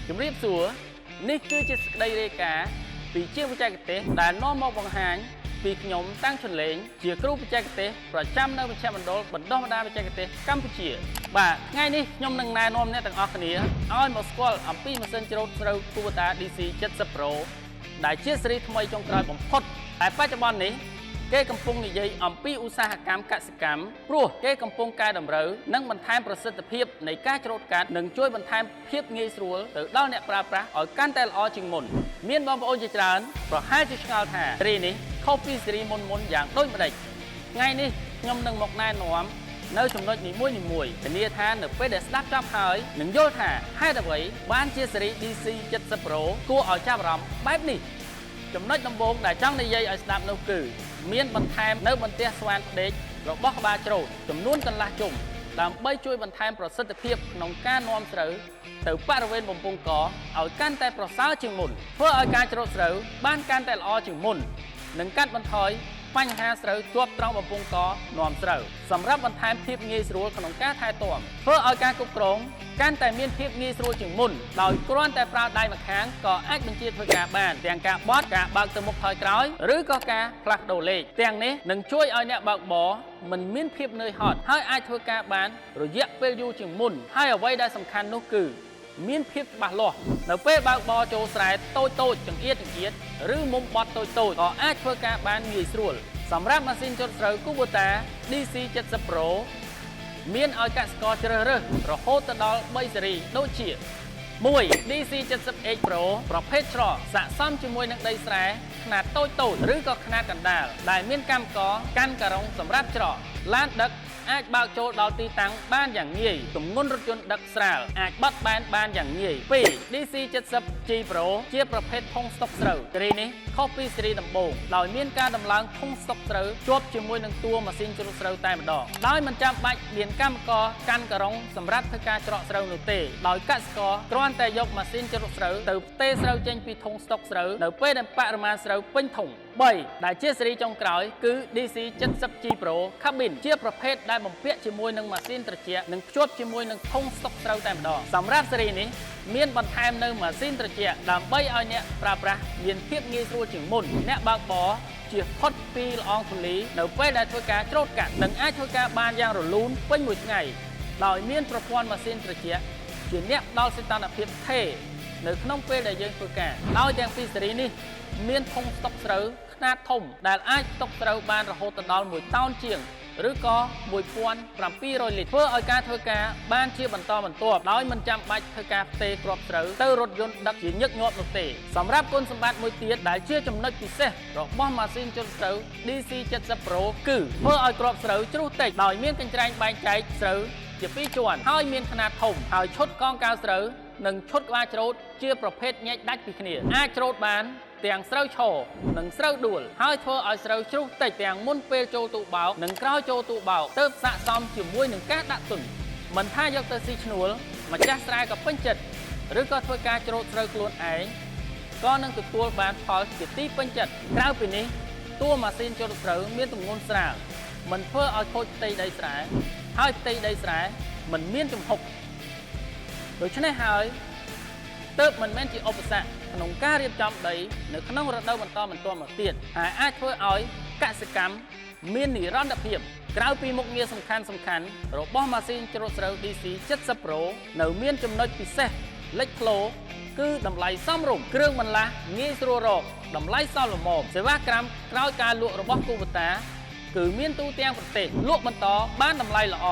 ជំរាបសួរនេះគឺជាសេចក្តីរាយការណ៍ពីជាងបច្ចេកទេសដែលនាំមកបង្ហាញពីខ្ញុំតាំងឈុនលេងជាគ្រូបច្ចេកទេសប្រចាំនៅមជ្ឈមណ្ឌលបណ្ដុះបណ្ដាលបច្ចេកទេសកម្ពុជាបាទថ្ងៃនេះខ្ញុំនឹងណែនាំអ្នកទាំងអស់គ្នាឲ្យមកស្គាល់អំពីម៉ាស៊ីនច្រូតស្រូវ Kubota DC 70 Pro ដែលជាស៊េរីថ្មីចុងក្រោយបំផុតតែបច្ចុប្បន្ននេះគេកំពុងនិយាយអំពីឧស្សាហកម្មកសិកម្មព្រោះគេកំពុងកែតម្រូវនិងបន្ថែមប្រសិទ្ធភាពនៃការច្រូតកាត់និងជួយបន្ថែមភាពងាយស្រួលទៅដល់អ្នកប្រើប្រាស់ឲ្យកាន់តែល្អជាងមុនមានបងប្អូនជាច្រើនប្រហែលជាឆ្ងល់ថាស៊េរីនេះខុសពីស៊េរីមុនយ៉ាងដូចម្ដេចថ្ងៃនេះខ្ញុំនឹងមកណែនាំនៅចំណុចនីមួយៗធានាថានៅពេលដែលស្ដាប់ចប់ហើយនឹងយល់ថាហេតុអ្វីបានជាស៊េរី DC 70 Pro គួរឲ្យចាប់អារម្មណ៍បែបនេះចំណុចដំបូងដែលចង់និយាយឲ្យស្ដាប់នោះគឺមានបន្ថែមនៅបន្ទះស្វានផ្ដេករបស់ក្បាលច្រូតចំនួនកន្លះជុំដើម្បីជួយបន្ថែមប្រសិទ្ធភាពក្នុងការនាំស្រូវទៅបរិវេណបំពង់កឲ្យកាន់តែប្រសើរជាងមុនធ្វើឲ្យការច្រូតស្រូវបានកាន់តែល្អជាងមុននិងកាត់បន្ថយបញ្ហាស្រូវជាប់ត្រង់បំពង់កនាំស្រូវសម្រាប់បន្ថែមភាពងាយស្រួលក្នុងការថែទាំធ្វើឲ្យការគ្រប់គ្រងកាន់តែមានភាពងាយស្រួលជាងមុនដោយគ្រាន់តែប្រើដៃម្ខាងក៏អាចបញ្ជាធ្វើការបានទាំងការបត់ការបើកទៅមុខថយក្រោយឬក៏ការផ្លាស់ប្ដូរលេខទាំងនេះនឹងជួយឲ្យអ្នកបើកបរមិនមានភាពនឿយហត់ហើយអាចធ្វើការបានរយៈពេលយូរជាងមុនហើយអ្វីដែលសំខាន់នោះគឺមានភាពច្បាស់លាស់នៅពេលបើកបរចូលស្រែតូចចង្អៀតឬមុំបត់តូចក៏អាចធ្វើការបានងាយស្រួលសម្រាប់ម៉ាស៊ីនច្រូតស្រូវ Kubota DC 70 Pro មានឲ្យកសិករជ្រើសរើសរហូតទៅដល់3ស៊េរីដូចជា 1. DC 70H Pro ប្រភេទច្រកស័ក្តិសមជាមួយនឹងដីស្រែខ្នាតតូចឬក៏ខ្នាតកណ្ដាលដែលមានកម្មករកាន់ការុងសម្រាប់ច្រកឡានដឹកអាចបើកចូលដល់ទីតាំងបានយ៉ាងងាយទម្ងន់រថយន្តដឹកស្រាលអាចបត់បែនបានយ៉ាងងាយ 2. DC 70G Pro ជាប្រភេទធុងស្តុកស្រូវស៊េរីនេះខុសពីស៊េរីដំបូងដោយមានការដំឡើងធុងស្តុកស្រូវជាប់ជាមួយនឹងតួម៉ាស៊ីនច្រូតស្រូវតែម្ដងដោយមិនចាំបាច់មានកម្មករកាន់ការុងសម្រាប់ធ្វើការច្រកស្រូវនោះទេដោយកសិករគ្រាន់តែយកម៉ាស៊ីនច្រូតស្រូវទៅផ្ទេរស្រូវចេញពីធុងស្តុកស្រូវនៅពេលដែលបរិមាណស្រូវពេញធុង 3. ដែលជាស៊េរីចុងក្រោយគឺ DC 70G Pro Cabin ជាប្រភេទដែលបំពាក់ជាមួយនឹងម៉ាស៊ីនត្រជាក់និងភ្ជាប់ជាមួយនឹងធុងស្តុកស្រូវតែម្ដងសម្រាប់ស៊េរីនេះមានបន្ថែមនៅម៉ាស៊ីនត្រជាក់ដើម្បីឲ្យអ្នកប្រើប្រាស់មានភាពងាយស្រួលជាងមុនអ្នកបើកបរជៀសផុតពីល្អងធូលីនៅពេលដែលធ្វើការច្រូតកាត់និងអាចធ្វើការបានយ៉ាងរលូនពេញមួយថ្ងៃដោយមានប្រព័ន្ធម៉ាស៊ីនត្រជាក់ជាអ្នកផ្ដល់សីតុណ្ហភាពថេរនៅក្នុងពេលដែលយើងធ្វើការដោយទាំងពីរស៊េរីនេះមានធុងស្តុកស្រូវខ្នាតធំដែលអាចស្តុកស្រូវបានរហូតដល់1តោនជាងឬក៏1700 លីត្រធ្វើឲ្យការធ្វើការបានជាបន្តបន្ទាប់ដោយមិនចាំបាច់ធ្វើការផ្ទេរគ្រាប់ស្រូវទៅរថយន្តដឹកជាញឹកញាប់នោះទេសម្រាប់គុណសម្បត្តិមួយទៀតដែលជាចំណុចពិសេសរបស់ម៉ាស៊ីនច្រូតស្រូវ DC 70 Pro គឺធ្វើឲ្យគ្រាប់ស្រូវជ្រុះតិចដោយមានកញ្ច្រែងបែងចែកស្រូវជា2ជាន់ហើយមានខ្នាតធំហើយឈុតកងកៅស្រូវនិងឈុតក្បាលច្រូតជាប្រភេទញែកដាច់ពីគ្នាអាចច្រូតបានទាំងស្រូវឈរនិងស្រូវដួលហើយធ្វើឲ្យស្រូវជ្រុះតិចទាំងមុនពេលចូលទូបោកនិងក្រោយចូលទូបោកទើបស័ក្តិសមជាមួយនឹងការដាក់ទុនមិនថាយកទៅស៊ីឈ្នួលម្ចាស់ស្រែក៏ពេញចិត្តឬក៏ធ្វើការច្រូតស្រូវខ្លួនឯងក៏នឹងទទួលបានផលជាទីពេញចិត្តក្រៅពីនេះតួម៉ាស៊ីនច្រូតស្រូវមានទម្ងន់ស្រាលមិនធ្វើឲ្យខូចផ្ទៃដីស្រែហើយផ្ទៃដីស្រែមិនមានជំហុកដូច្នេះហើយទើបមិនមែនជាឧបសគ្គក្នុងការរៀបចំដីនៅក្នុងរដូវបន្តបន្ទាប់មកទៀតហើយអាចធ្វើឲ្យកសិកម្មមាននិរន្តរភាពក្រៅពីមុខងារសំខាន់របស់ម៉ាស៊ីនច្រូតស្រូវ DC 70 Pro នៅមានចំណុចពិសេសលេចធ្លោគឺតម្លៃសមរម្យគ្រឿងបន្លាស់ងាយស្រួលរកតម្លៃសមល្មមសេវាកម្មក្រោយការលក់របស់ Kubota គឺមានទូទាំងប្រទេសលក់បន្តបានតម្លៃល្អ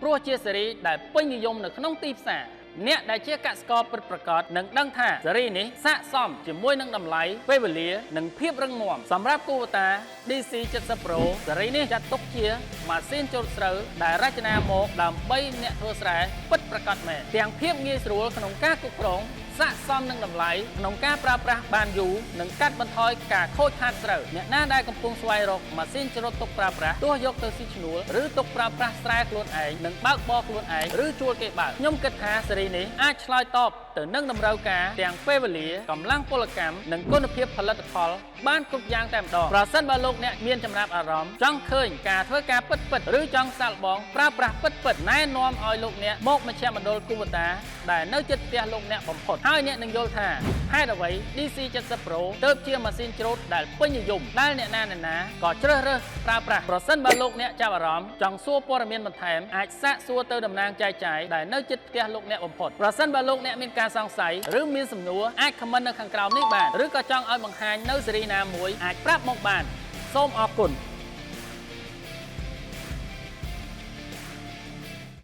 ព្រោះជាស៊េរីដែលពេញនិយមនៅក្នុងទីផ្សារអ្នកដែលជាកសិករពិតប្រាកដនឹងដឹងថាស៊េរីនេះស័ក្តិសមជាមួយនឹងតម្លៃពេលវេលានិងភាពរឹងមាំសម្រាប់ Kubota DC 70 Pro ស៊េរីនេះចាត់ទុកជាម៉ាស៊ីនច្រូតស្រូវដែលរចនាមកដើម្បីអ្នកធ្វើស្រែពិតប្រាកដមែនទាំងភាពងាយស្រួលក្នុងការគ្រប់គ្រងស័ក្តិសមនឹងតម្លៃក្នុងការប្រើប្រាស់បានយូរនិងកាត់បន្ថយការខូចខាតស្រូវអ្នកណាដែលកំពុងស្វែងរកម៉ាស៊ីនច្រូតទុកប្រើប្រាស់ទោះយកទៅស៊ីឈ្នួលឬទុកប្រើប្រាស់ស្រែខ្លួនឯងនិងបើកបរខ្លួនឯងឬជួលគេបើកខ្ញុំគិតថាស៊េរីនេះអាចឆ្លើយតប ទៅនឹងតម្រូវការទាំងពេលវេលាកម្លាំងពលកម្មនិងគុណភាពផលិតផលបានគ្រប់យ៉ាងតែម្ដងប្រសិនបើលោកអ្នកមានចំណាប់អារម្មណ៍ចង់ឃើញការធ្វើការពិតៗឬចង់សាកល្បងប្រើប្រាស់ពិតៗណែនាំឲ្យលោកអ្នកមកមជ្ឈមណ្ឌល Kubota ដែលនៅជិតផ្ទះលោកអ្នកបំផុតហើយអ្នកនឹងយល់ថាហេតុអ្វី DC70 Pro ទើបជាម៉ាស៊ីនច្រូតដែលពេញនិយមដែលអ្នកណាក៏ជ្រើសរើសប្រើប្រាស់ប្រសិនបើលោកអ្នកចាប់អារម្មណ៍ចង់សួរព័ត៌មានបន្ថែមអាចសាកសួរទៅតំណាងចែកចាយដែលនៅជិតផ្ទះលោកអ្នកបំផុតប្រសិនបើលោកអ្នកមានការសង្ស័យឬមានសំណួរអាចខមមិននៅខាងក្រោមនេះបានឬក៏ចង់ឲ្យបង្ហាញនៅស៊េរីណាមួយអាចប្រាប់មកបានសូមអរគុណ